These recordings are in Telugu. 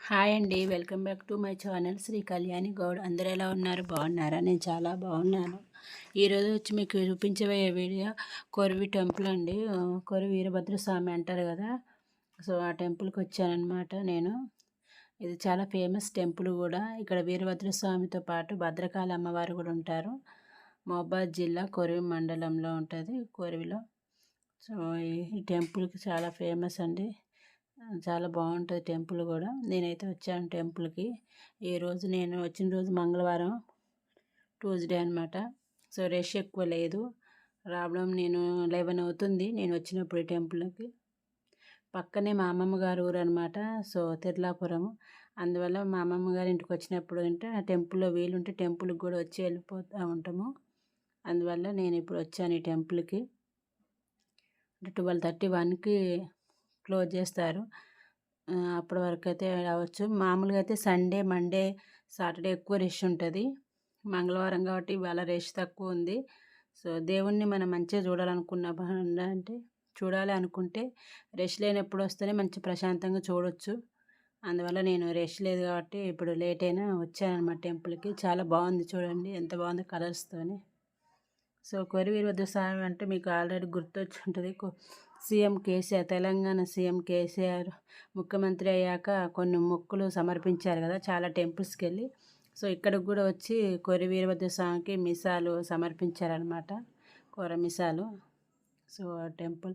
హాయ్ అండి, welcome back to my channel Shri Kalyani Goud. అందరూ ఎలా ఉన్నారు? బాగున్నారా? నేను చాలా బాగున్నాను. ఈరోజు వచ్చి మీకు చూపించబోయే వీడియో కొరివి టెంపుల్ అండి. కొరివి వీరభద్ర స్వామి అంటారు కదా, సో ఆ టెంపుల్కి వచ్చానమాట నేను. ఇది చాలా ఫేమస్ టెంపుల్ కూడా. ఇక్కడ వీరభద్ర స్వామితో పాటు భద్రకాళి అమ్మవారు కూడా ఉంటారు. మహబాద్ జిల్లా కొరివి మండలంలో ఉంటుంది, కొరివిలో. సో ఈ టెంపుల్కి చాలా ఫేమస్ అండి. చాలా బాగుంటుంది టెంపుల్ కూడా. నేనైతే వచ్చాను టెంపుల్కి. నేను వచ్చిన రోజు మంగళవారం, ట్యూస్డే అనమాట. సో రష్ ఎక్కువ లేదు. రావడం నేను 11 అవుతుంది నేను వచ్చినప్పుడు టెంపుల్కి. పక్కనే మా అమ్మమ్మ గారు ఊరు అనమాట. సో తిర్లాపురం. అందువల్ల మా అమ్మమ్మ గారి ఇంటికి వచ్చినప్పుడు అంటే ఆ టెంపుల్లో వీలుంటే టెంపుల్కి కూడా వచ్చి వెళ్ళిపోతూ ఉంటాము. అందువల్ల నేను ఇప్పుడు వచ్చాను ఈ టెంపుల్కి. 12:31కి క్లోజ్ చేస్తారు. అప్పటి వరకు అయితే రావచ్చు. మామూలుగా అయితే సండే, మండే, సాటర్డే ఎక్కువ రష్ ఉంటుంది. మంగళవారం కాబట్టి ఇవాళ రష్ తక్కువ ఉంది. సో దేవుణ్ణి మనం మంచిగా చూడాలి అనుకుంటే రష్ లేనప్పుడు వస్తేనే మంచి ప్రశాంతంగా చూడొచ్చు. అందువల్ల నేను రష్ లేదు కాబట్టి ఇప్పుడు లేట్ అయినా వచ్చానన్నమాట టెంపుల్కి. చాలా బాగుంది, చూడండి ఎంత బాగుందో కలర్స్తోని. సో కొరివి వీరభద్ర స్వామి అంటే మీకు ఆల్రెడీ గుర్తొచ్చి ఉంటుంది. సీఎం కేసీఆర్, తెలంగాణ సీఎం కేసీఆర్ ముఖ్యమంత్రి అయ్యాక కొన్ని మొక్కులు సమర్పించారు కదా చాలా టెంపుల్స్కి వెళ్ళి. సో ఇక్కడికి కూడా వచ్చి కొరివి వీరభద్ర స్వామికి మిసాలు సమర్పించారనమాట, కూర మిసాలు. సో టెంపుల్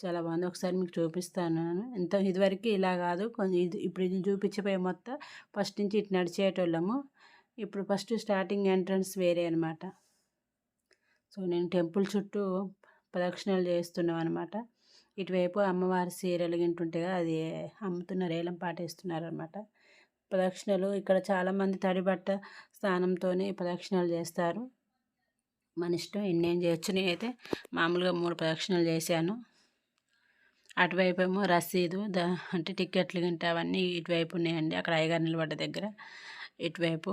చాలా బాగుంది. ఒకసారి మీకు చూపిస్తాను. ఇదివరకు ఇలా కాదు, కొంచెం ఇప్పుడు ఇది చూపించిపోయే మొత్తం ఫస్ట్ నుంచి ఇటు నడిచేటోళ్ళము. ఇప్పుడు ఫస్ట్ స్టార్టింగ్ ఎంట్రన్స్ వేరే అనమాట. సో నేను టెంపుల్ చుట్టూ ప్రదక్షిణలు చేస్తున్నాం అనమాట. ఇటువైపు అమ్మవారి సీరియల్ గింటుంటే అది అమ్ముతున్నారు, ఏలం పాటేస్తున్నారు అనమాట. ప్రదక్షిణలు ఇక్కడ చాలామంది తడిబట్ట స్నానంతోనే ప్రదక్షిణలు చేస్తారు. మన ఇష్టం ఎన్నేం చేయొచ్చు. నేనైతే మామూలుగా 3 ప్రదక్షిణలు చేశాను. అటువైపు ఏమో రసీదు అంటే టికెట్లు గింటే అవన్నీ ఇటువైపు ఉన్నాయండి. అక్కడ అయ్యగారు నిలబడ్డ దగ్గర ఇటువైపు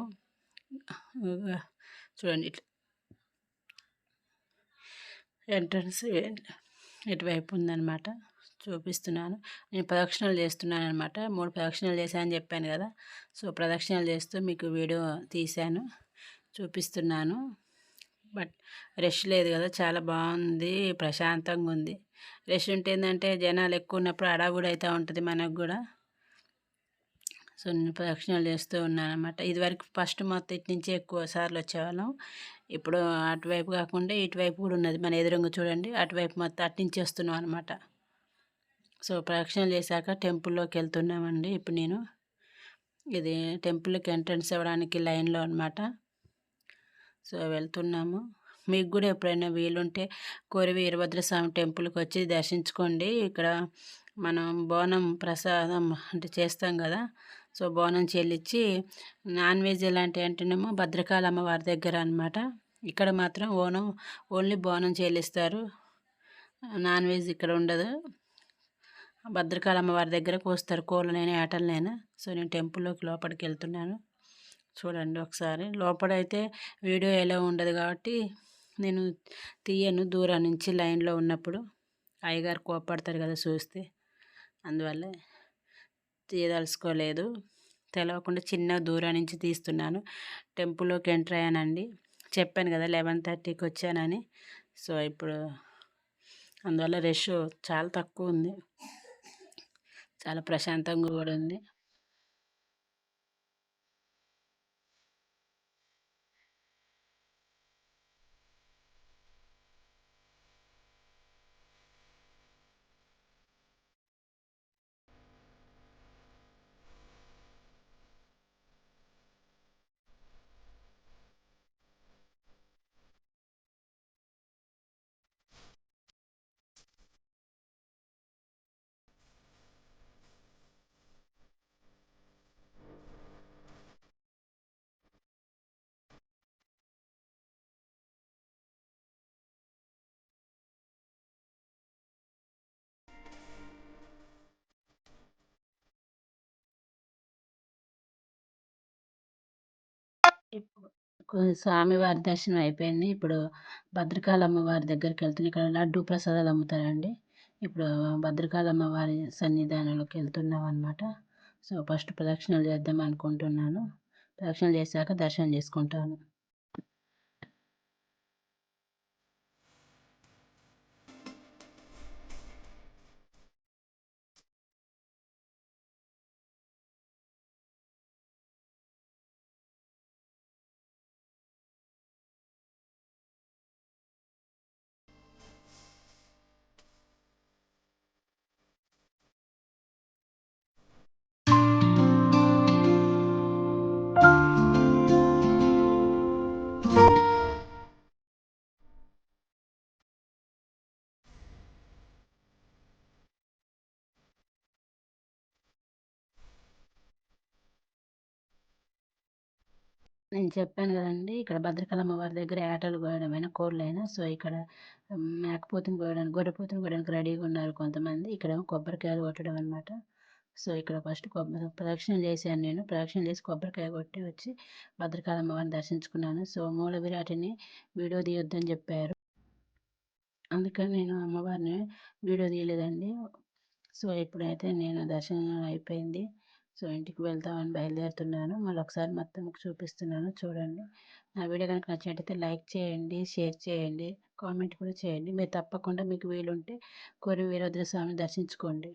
చూడండి. ఎంట్రన్స్ ఇటువైపు ఉందన్నమాట, చూపిస్తున్నాను. నేను ప్రదక్షిణలు చేస్తున్నాను అనమాట. 3 ప్రదక్షిణలు చేశానని చెప్పాను కదా. సో ప్రదక్షిణలు చేస్తూ మీకు వీడియో తీశాను, చూపిస్తున్నాను. బట్ రష్ లేదు కదా, చాలా బాగుంది, ప్రశాంతంగా ఉంది. రష్ ఉంటే ఏంటంటే జనాలు ఎక్కువ ఉన్నప్పుడు అడావుడి అవుతూ ఉంటుంది మనకు కూడా. సో నేను ప్రదక్షిణలు చేస్తూ ఉన్నాను అనమాట. ఇదివరకు ఫస్ట్ మొత్తం ఇటు నుంచి ఎక్కువ సార్లు వచ్చేవాళ్ళం. ఇప్పుడు అటువైపు కాకుండా ఇటువైపు కూడా ఉన్నది, మన ఎదురుగా చూడండి. అటువైపు మొత్తం అటు నుంచి వస్తున్నాం అనమాట. సో ప్రదక్షిణలు చేశాక టెంపుల్లోకి వెళ్తున్నామండి. ఇప్పుడు నేను ఇది టెంపుల్కి ఎంట్రన్స్ అవ్వడానికి లైన్లో అనమాట. సో వెళ్తున్నాము. మీకు కూడా ఎప్పుడైనా వీలుంటే కొరివి వీరభద్ర స్వామి టెంపుల్కి వచ్చి దర్శించుకోండి. ఇక్కడ మనం బోనం ప్రసాదం అంటే చేస్తాం కదా. సో బోనం చెల్లించి నాన్ వెజ్ ఎలాంటి అంటేనేమో భద్రకాళి అమ్మవారి దగ్గర అనమాట. ఇక్కడ మాత్రం ఓన్లీ బోనం చెల్లిస్తారు, నాన్ వెజ్ ఇక్కడ ఉండదు. భద్రకాళి అమ్మవారి దగ్గర కోస్తారు, కోళ్ళనైనా ఏటలనైనా. సో నేను టెంపుల్లోకి లోపలికి వెళ్తున్నాను. చూడండి ఒకసారి. లోపలైతే వీడియో ఎలా ఉండదు కాబట్టి నేను తీయను దూరం నుంచి, లైన్లో ఉన్నప్పుడు అయ్యగారు కోపడతారు కదా చూస్తే, అందువల్ల తీయదలుచుకోలేదు. తెలవకుండా చిన్న దూరం నుంచి తీస్తున్నాను. టెంపుల్లోకి ఎంటర్ అయ్యానండి. చెప్పాను కదా 11:30కి వచ్చానని. సో ఇప్పుడు అందువల్ల రష్ చాలా తక్కువ ఉంది, చాలా ప్రశాంతంగా కూడా ఉంది. స్వామివారి దర్శనం అయిపోయింది. ఇప్పుడు భద్రకాళి అమ్మవారి దగ్గరికి వెళ్తున్నాం. ఇక్కడ లడ్డు ప్రసాదాలు అమ్ముతారండి. ఇప్పుడు భద్రకాళి అమ్మవారి సన్నిధానంలోకి వెళ్తున్నాం అనమాట. సో ఫస్ట్ ప్రదక్షిణలు చేద్దాం అనుకుంటున్నాను. ప్రదక్షిణలు చేశాక దర్శనం చేసుకుంటాను. నేను చెప్పాను కదండి, ఇక్కడ భద్రకాళమ్మ వారి దగ్గర ఏటలు కోయడమైనా కోళ్ళైనా, సో ఇక్కడ మేకపోతుని కోయడానికి గొర్రెపోతుని కోయడానికి రెడీగా ఉన్నారు కొంతమంది. ఇక్కడ కొబ్బరికాయలు కొట్టడం అనమాట. సో ఇక్కడ ఫస్ట్ ప్రదక్షిణలు చేశాను. నేను ప్రదక్షిణలు చేసి కొబ్బరికాయ కొట్టి వచ్చి భద్రకాళమ్మ వారిని దర్శించుకున్నాను. సో మూల విరాటిని వీడియో తీయొద్దని చెప్పారు, అందుకని నేను అమ్మవారిని వీడియో తీయలేదండి. సో ఇప్పుడైతే నేను దర్శనం అయిపోయింది. సో ఇంటికి వెళ్తామని బయలుదేరుతున్నాను. మళ్ళీ ఒకసారి మొత్తం మీకు చూపిస్తున్నాను, చూడండి. నా వీడియో కనుక నచ్చినట్టయితే లైక్ చేయండి, షేర్ చేయండి, కామెంట్ కూడా చేయండి. మీరు తప్పకుండా మీకు వీలుంటే కోరి వీరభద్ర స్వామిని దర్శించుకోండి.